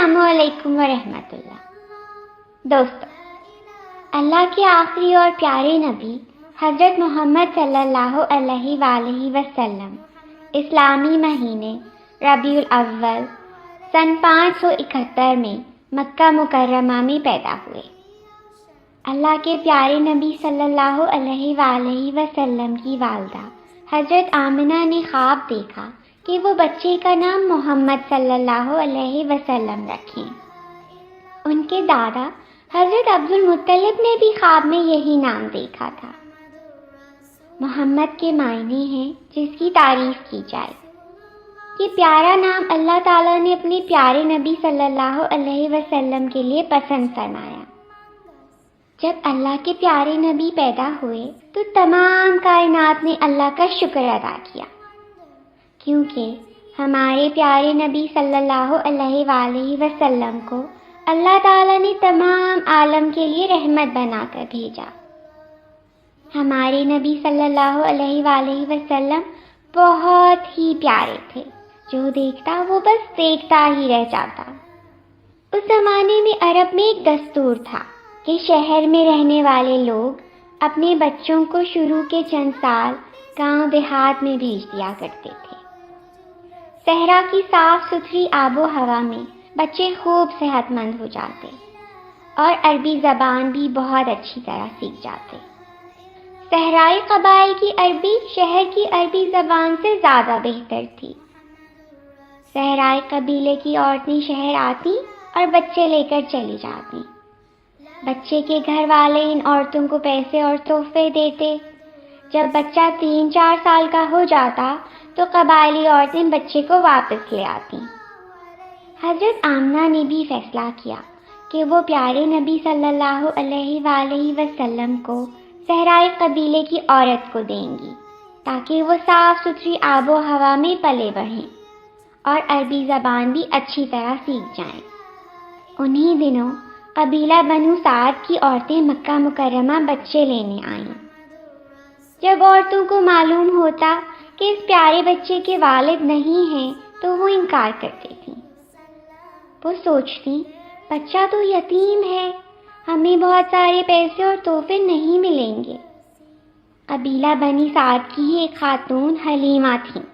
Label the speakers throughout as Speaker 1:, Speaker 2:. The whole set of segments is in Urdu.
Speaker 1: السلام علیکم ورحمۃ اللہ۔ دوستو، اللہ کے آخری اور پیارے نبی حضرت محمد صلی اللہ علیہ وآلہ وسلم اسلامی مہینے ربیع الاول سن 571 میں مکہ مکرمہ میں پیدا ہوئے۔ اللہ کے پیارے نبی صلی اللہ علیہ وآلہ وسلم کی والدہ حضرت آمنہ نے خواب دیکھا کہ وہ بچے کا نام محمد صلی اللہ علیہ وسلم رکھیں۔ ان کے دادا حضرت عبد المطلب نے بھی خواب میں یہی نام دیکھا تھا۔ محمد کے معنی ہیں جس کی تعریف کی جائے۔ یہ پیارا نام اللہ تعالیٰ نے اپنے پیارے نبی صلی اللہ علیہ وسلم کے لیے پسند فرمایا۔ جب اللہ کے پیارے نبی پیدا ہوئے تو تمام کائنات نے اللہ کا شکر ادا کیا، کیونکہ ہمارے پیارے نبی صلی اللہ علیہ وآلہ وسلم کو اللہ تعالیٰ نے تمام عالم کے لیے رحمت بنا کر بھیجا۔ ہمارے نبی صلی اللہ علیہ وآلہ وسلم بہت ہی پیارے تھے، جو دیکھتا وہ بس دیکھتا ہی رہ جاتا۔ اس زمانے میں عرب میں ایک دستور تھا کہ شہر میں رہنے والے لوگ اپنے بچوں کو شروع کے چند سال گاؤں دیہات میں بھیج دیا کرتے تھے۔ صحرا کی صاف ستھری آب و ہوا میں بچے خوب صحت مند ہو جاتے اور عربی زبان بھی بہت اچھی طرح سیکھ جاتے۔ صحرائی قبائل کی عربی شہر کی عربی زبان سے زیادہ بہتر تھی۔ صحرائی قبیلے کی عورتیں شہر آتی اور بچے لے کر چلی جاتی۔ بچے کے گھر والے ان عورتوں کو پیسے اور تحفے دیتے۔ جب بچہ 3-4 سال کا ہو جاتا تو قبائلی عورتیں بچے کو واپس لے آتی۔ حضرت آمنہ نے بھی فیصلہ کیا کہ وہ پیارے نبی صلی اللہ علیہ وآلہ وسلم کو صحرائی قبیلے کی عورت کو دیں گی تاکہ وہ صاف ستھری آب و ہوا میں پلے بڑھیں اور عربی زبان بھی اچھی طرح سیکھ جائیں۔ انہی دنوں قبیلہ بنو سعد کی عورتیں مکہ مکرمہ بچے لینے آئیں۔ جب عورتوں کو معلوم ہوتا کہ اس پیارے بچے کے والد نہیں ہیں تو وہ انکار کرتی تھیں۔ وہ سوچتی بچہ تو یتیم ہے، ہمیں بہت سارے پیسے اور تحفے نہیں ملیں گے۔ قبیلہ بنی سعد کی ہی ایک خاتون حلیمہ تھیں۔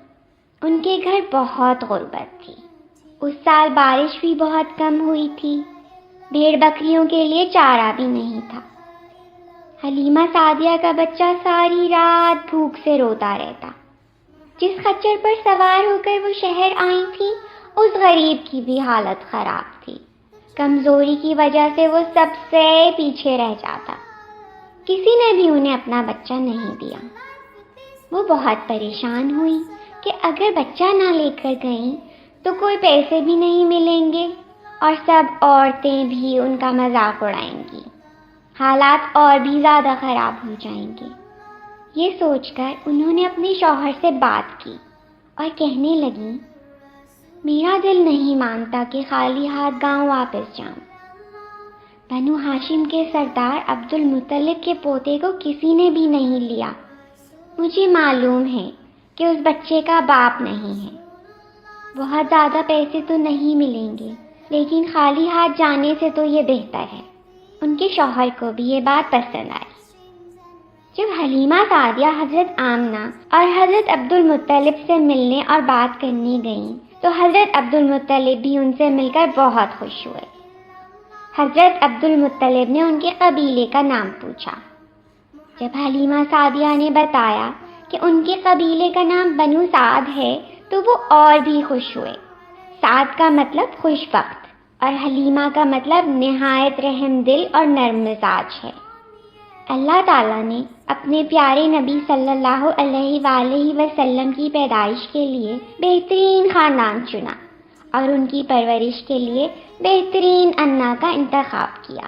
Speaker 1: ان کے گھر بہت غربت تھی۔ اس سال بارش بھی بہت کم ہوئی تھی، بھیڑ بکریوں کے لیے چارہ بھی نہیں تھا۔ حلیمہ سعدیہ کا بچہ ساری رات بھوک سے روتا رہتا۔ جس خچر پر سوار ہو کر وہ شہر آئی تھی اس غریب کی بھی حالت خراب تھی۔ کمزوری کی وجہ سے وہ سب سے پیچھے رہ جاتا۔ کسی نے بھی انہیں اپنا بچہ نہیں دیا۔ وہ بہت پریشان ہوئی کہ اگر بچہ نہ لے کر گئیں تو کوئی پیسے بھی نہیں ملیں گے اور سب عورتیں بھی ان کا مذاق اڑائیں گی، حالات اور بھی زیادہ خراب ہو جائیں گے۔ یہ سوچ کر انہوں نے اپنے شوہر سے بات کی اور کہنے لگیں، میرا دل نہیں مانتا کہ خالی ہاتھ گاؤں واپس جاؤں۔ بنو ہاشم کے سردار عبد المطلب کے پوتے کو کسی نے بھی نہیں لیا۔ مجھے معلوم ہے کہ اس بچے کا باپ نہیں ہے۔ بہت زیادہ پیسے تو نہیں ملیں گے، لیکن خالی ہاتھ جانے سے تو یہ بہتر ہے۔ ان کے شوہر کو بھی یہ بات پسند آئی۔ جب حلیمہ سعدیہ حضرت آمنہ اور حضرت عبد المطلب سے ملنے اور بات کرنے گئیں تو حضرت عبد المطلب بھی ان سے مل کر بہت خوش ہوئے۔ حضرت عبد المطلب نے ان کے قبیلے کا نام پوچھا۔ جب حلیمہ سعدیہ نے بتایا کہ ان کے قبیلے کا نام بنو سعد ہے تو وہ اور بھی خوش ہوئے۔ سعد کا مطلب خوش بخت اور حلیمہ کا مطلب نہایت رحم دل اور نرم مزاج ہے۔ اللہ تعالیٰ نے اپنے پیارے نبی صلی اللہ علیہ وآلہ وسلم کی پیدائش کے لیے بہترین خاندان چنا اور ان کی پرورش کے لیے بہترین انا کا انتخاب کیا۔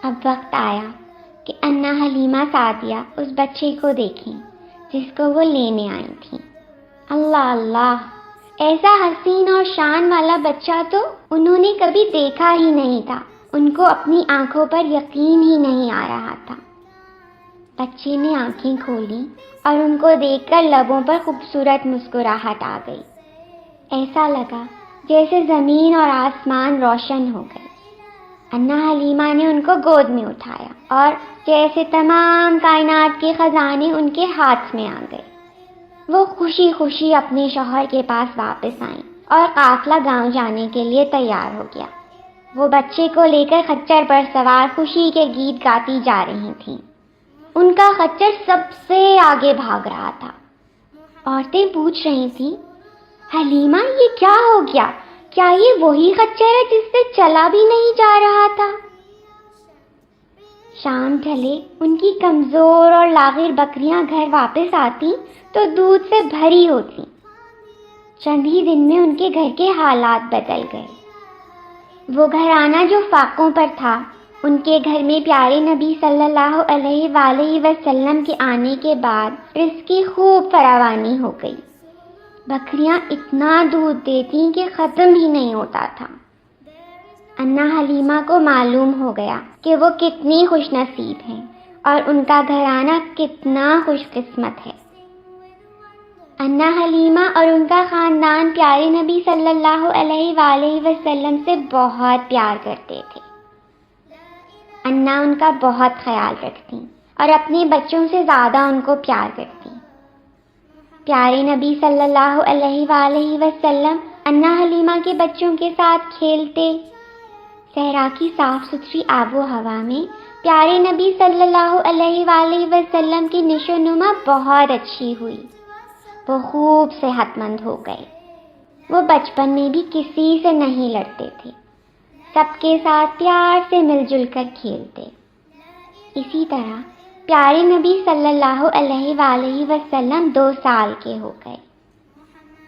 Speaker 1: اب وقت آیا کہ انا حلیمہ سعدیہ اس بچے کو دیکھیں جس کو وہ لینے آئی تھیں۔ اللہ اللہ، ایسا حسین اور شان والا بچہ تو انہوں نے کبھی دیکھا ہی نہیں تھا۔ ان کو اپنی آنکھوں پر یقین ہی نہیں آ رہا تھا۔ بچے نے آنکھیں کھولی اور ان کو دیکھ کر لبوں پر خوبصورت مسکراہٹ آ گئی۔ ایسا لگا جیسے زمین اور آسمان روشن ہو گئے۔ انا حلیمہ نے ان کو گود میں اٹھایا اور جیسے تمام کائنات کے خزانے ان کے ہاتھ میں آ گئے۔ وہ خوشی خوشی اپنے شوہر کے پاس واپس آئیں اور قافلہ گاؤں جانے کے لیے تیار ہو گیا۔ وہ بچے کو لے کر خچر پر سوار خوشی کے گیت گاتی جا رہی تھیں۔ ان کا خچر سب سے آگے بھاگ رہا تھا۔ عورتیں پوچھ رہی تھیں، حلیمہ یہ کیا ہو گیا؟ کیا یہ وہی خچر ہے جس سے چلا بھی نہیں جا رہا تھا؟ شام ڈھلے ان کی کمزور اور لاغر بکریاں گھر واپس آتی تو دودھ سے بھری ہوتی۔ چند ہی دن میں ان کے گھر کے حالات بدل گئے۔ وہ گھرانہ جو فاقوں پر تھا، ان کے گھر میں پیارے نبی صلی اللہ علیہ وآلہ وسلم کے آنے کے بعد رزق کی خوب فراوانی ہو گئی۔ بکریاں اتنا دودھ دیتی کہ ختم ہی نہیں ہوتا تھا۔ انا حلیمہ کو معلوم ہو گیا کہ وہ کتنی خوش نصیب ہیں اور ان کا گھرانہ کتنا خوش قسمت ہے۔ انا حلیمہ اور ان کا خاندان پیارے نبی صلی اللہ علیہ وآلہ وسلم سے بہت پیار کرتے تھے۔ انا ان کا بہت خیال رکھتی اور اپنے بچوں سے زیادہ ان کو پیار کرتی۔ پیارے نبی صلی اللہ علیہ وآلہ وسلم انا حلیمہ کے بچوں کے ساتھ کھیلتے۔ صحرا کی صاف ستھری آب و ہوا میں پیارے نبی صلی اللہ علیہ وآلہ وسلم کی نشو و نما بہت اچھی ہوئی۔ وہ خوب صحت مند ہو گئے۔ وہ بچپن میں بھی کسی سے نہیں لڑتے تھے، سب کے ساتھ پیار سے مل جل کر کھیلتے۔ اسی طرح پیارے نبی صلی اللہ علیہ وآلہ وسلم 2 سال کے ہو گئے۔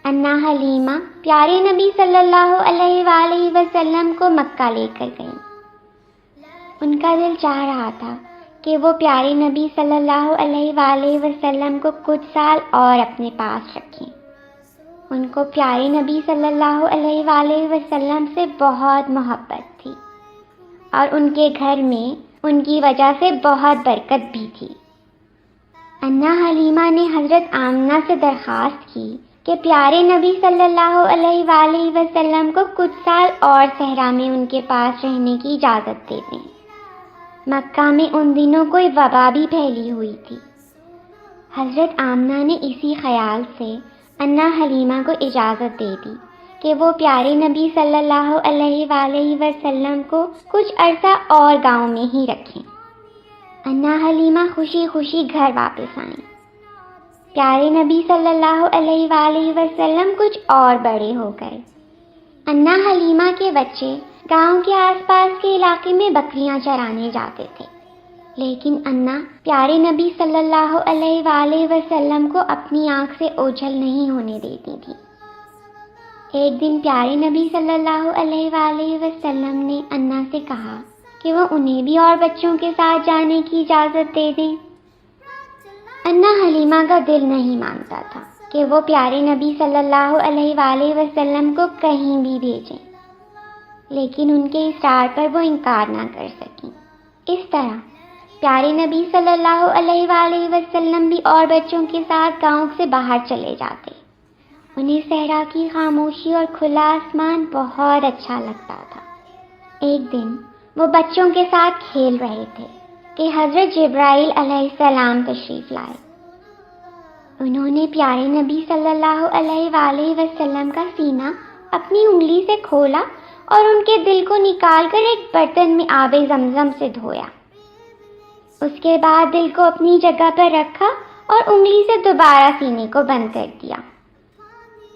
Speaker 1: انا حلیمہ پیارے نبی صلی اللہ علیہ وآلہ وسلم کو مکہ لے کر گئیں۔ ان کا دل چاہ رہا تھا کہ وہ پیارے نبی صلی اللہ علیہ وآلہ وسلم کو کچھ سال اور اپنے پاس رکھیں۔ ان کو پیارے نبی صلی اللہ علیہ وآلہ وسلم سے بہت محبت تھی اور ان کے گھر میں ان کی وجہ سے بہت برکت بھی تھی۔ انا حلیمہ نے حضرت آمنہ سے درخواست کی کہ پیارے نبی صلی اللہ علیہ وآلہ وسلم کو کچھ سال اور صحرا میں ان کے پاس رہنے کی اجازت دے دیں۔ مکہ میں ان دنوں کوئی وبا بھی پھیلی ہوئی تھی۔ حضرت آمنہ نے اسی خیال سے انا حلیمہ کو اجازت دے دی کہ وہ پیارے نبی صلی اللہ علیہ وآلہ وسلم کو کچھ عرصہ اور گاؤں میں ہی رکھیں۔ انا حلیمہ خوشی خوشی گھر واپس آئیں۔ پیارے نبی صلی اللہ علیہ وآلہ وسلم کچھ اور بڑے ہو گئے۔ انا حلیمہ کے بچے گاؤں کے آس پاس کے علاقے میں بکریاں چرانے جاتے تھے، لیکن انا پیارے نبی صلی اللہ علیہ وآلہ وسلم کو اپنی آنکھ سے اوجھل نہیں ہونے دیتی تھی۔ ایک دن پیارے نبی صلی اللہ علیہ وآلہ وسلم نے انا سے کہا کہ وہ انہیں بھی اور بچوں کے ساتھ جانے کی اجازت دے دیں۔ انا حلیمہ کا دل نہیں مانتا تھا کہ وہ پیارے نبی صلی اللہ علیہ وآلہ وسلم کو کہیں بھی بھیجیں، لیکن ان کے اصرار پر وہ انکار نہ کر سکیں۔ اس طرح پیارے نبی صلی اللہ علیہ وآلہ وسلم بھی اور بچوں کے ساتھ گاؤں سے باہر چلے جاتے۔ انہیں صحرا کی خاموشی اور کھلا آسمان بہت اچھا لگتا تھا۔ ایک دن وہ بچوں کے ساتھ کھیل رہے تھے کہ حضرت جبرائیل علیہ السلام تشریف لائے۔ انہوں نے پیارے نبی صلی اللہ علیہ وآلہ وسلم کا سینہ اپنی انگلی سے کھولا اور ان کے دل کو نکال کر ایک برتن میں آب زمزم سے دھویا۔ اس کے بعد دل کو اپنی جگہ پر رکھا اور انگلی سے دوبارہ سینے کو بند کر دیا۔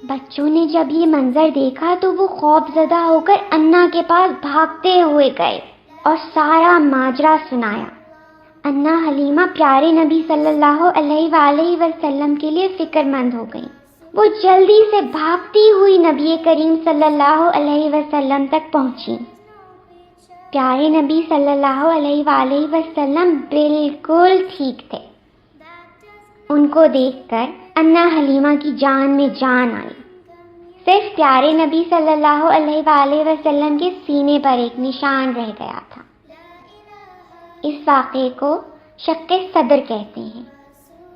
Speaker 1: بچوں نے جب یہ منظر دیکھا تو وہ خوف زدہ ہو کر انا کے پاس بھاگتے ہوئے گئے اور سارا ماجرا سنایا۔ انا حلیمہ پیارے نبی صلی اللہ علیہ وآلہ وسلم کے لیے فکر مند ہو گئیں۔ وہ جلدی سے بھاگتی ہوئی نبی کریم صلی اللہ علیہ وسلم تک پہنچی۔ پیارے نبی صلی اللہ علیہ وآلہ وسلم بالکل ٹھیک تھے۔ ان کو دیکھ کر انا حلیمہ کی جان میں جان آئی۔ صرف پیارے نبی صلی اللہ علیہ وآلہ وسلم کے سینے پر ایک نشان رہ گیا تھا۔ اس واقعے کو شق صدر کہتے ہیں۔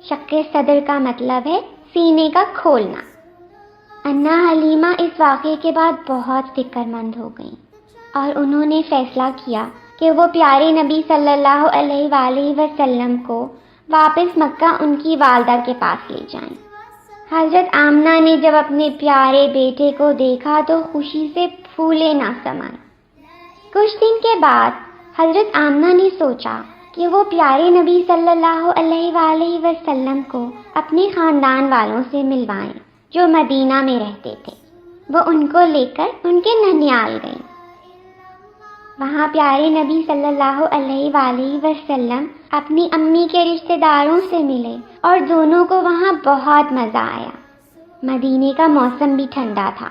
Speaker 1: شق صدر کا مطلب ہے سینے کا کھولنا۔ انا حلیمہ اس واقعے کے بعد بہت فکر مند ہو گئیں اور انہوں نے فیصلہ کیا کہ وہ پیارے نبی صلی اللہ علیہ وآلہ وسلم کو واپس مکہ ان کی والدہ کے پاس لے جائیں۔ حضرت آمنہ نے جب اپنے پیارے بیٹے کو دیکھا تو خوشی سے پھولے نہ سمائے۔ کچھ دن کے بعد حضرت آمنہ نے سوچا کہ وہ پیارے نبی صلی اللہ علیہ وآلہ وسلم کو اپنے خاندان والوں سے ملوائیں جو مدینہ میں رہتے تھے۔ وہ ان کو لے کر ان کے ننیال گئیں۔ وہاں پیارے نبی صلی اللہ علیہ وآلہ وسلم اپنی امی کے رشتہ داروں سے ملے اور دونوں کو وہاں بہت مزہ آیا۔ مدینے کا موسم بھی ٹھنڈا تھا۔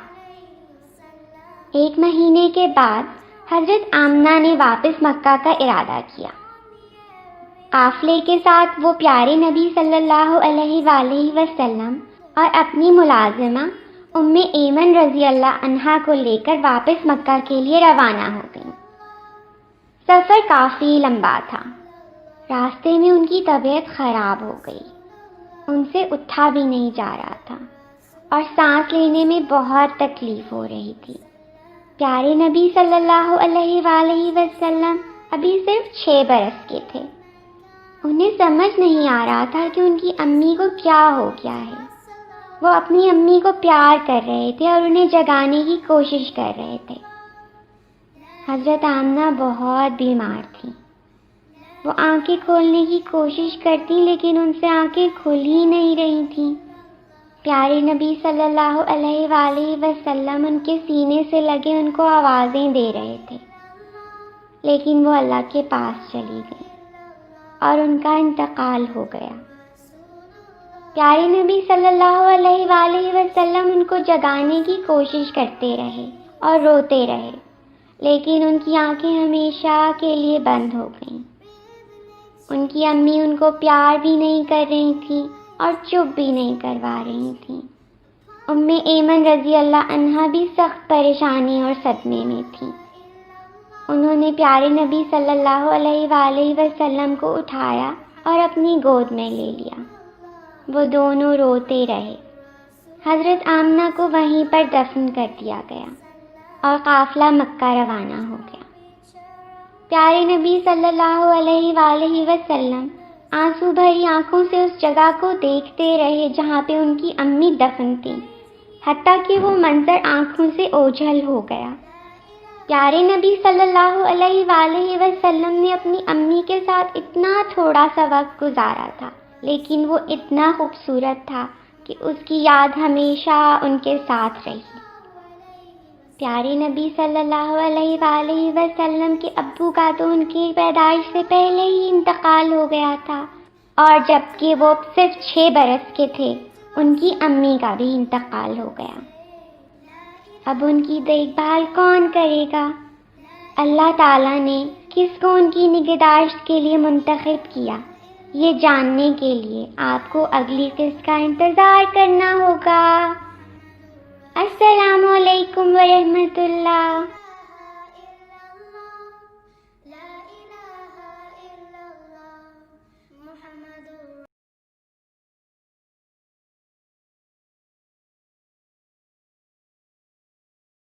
Speaker 1: 1 مہینے کے بعد حضرت آمنہ نے واپس مکہ کا ارادہ کیا۔ قافلے کے ساتھ وہ پیارے نبی صلی اللہ علیہ وآلہ وسلم اور اپنی ملازمہ ام ایمن رضی اللہ عنہا کو لے کر واپس مکہ کے لیے روانہ ہو گئیں۔ سفر کافی لمبا تھا۔ راستے میں ان کی طبیعت خراب ہو گئی۔ ان سے اٹھا بھی نہیں جا رہا تھا اور سانس لینے میں بہت تکلیف ہو رہی تھی۔ پیارے نبی صلی اللہ علیہ وآلہ وسلم ابھی صرف 6 برس کے تھے۔ انہیں سمجھ نہیں آ رہا تھا کہ ان کی امی کو کیا ہو گیا ہے۔ وہ اپنی امی کو پیار کر رہے تھے اور انہیں جگانے کی کوشش کر رہے تھے۔ حضرت آمنہ بہت بیمار تھی۔ وہ آنکھیں کھولنے کی کوشش کرتی لیکن ان سے آنکھیں کھل ہی نہیں رہی تھیں۔ پیارے نبی صلی اللہ علیہ وآلہ وسلم ان کے سینے سے لگے ان کو آوازیں دے رہے تھے، لیکن وہ اللہ کے پاس چلی گئی اور ان کا انتقال ہو گیا۔ پیارے نبی صلی اللہ علیہ وآلہ وسلم ان کو جگانے کی کوشش کرتے رہے اور روتے رہے، لیکن ان کی آنکھیں ہمیشہ کے لیے بند ہو گئیں۔ ان کی امی ان کو پیار بھی نہیں کر رہی تھی اور چپ بھی نہیں کروا رہی تھیں۔ ام ایمن رضی اللہ عنہا بھی سخت پریشانی اور صدمے میں تھی۔ انہوں نے پیارے نبی صلی اللہ علیہ وآلہ وسلم کو اٹھایا اور اپنی گود میں لے لیا۔ وہ دونوں روتے رہے۔ حضرت آمنہ کو وہیں پر دفن کر دیا گیا اور قافلہ مکہ روانہ ہو گیا۔ پیارے نبی صلی اللہ علیہ وآلہ وسلم آنسو بھری آنکھوں سے اس جگہ کو دیکھتے رہے جہاں پہ ان کی امی دفن تھی، حتیٰ کہ وہ منظر آنکھوں سے اوجھل ہو گیا۔ پیارے نبی صلی اللہ علیہ وآلہ وسلم نے اپنی امی کے ساتھ اتنا تھوڑا سا وقت گزارا تھا، لیکن وہ اتنا خوبصورت تھا کہ اس کی یاد ہمیشہ ان کے ساتھ رہی۔ پیارے نبی صلی اللہ علیہ وآلہ وسلم کے ابو کا تو ان کی پیدائش سے پہلے ہی انتقال ہو گیا تھا، اور جبکہ وہ صرف 6 برس کے تھے ان کی امی کا بھی انتقال ہو گیا۔ اب ان کی دیکھ بھال کون کرے گا؟ اللہ تعالیٰ نے کس کو ان کی نگہداشت کے لیے منتخب کیا، یہ جاننے کے لیے آپ کو اگلی قسط کا انتظار کرنا ہوگا۔ السلام علیکم ورحمۃ اللہ۔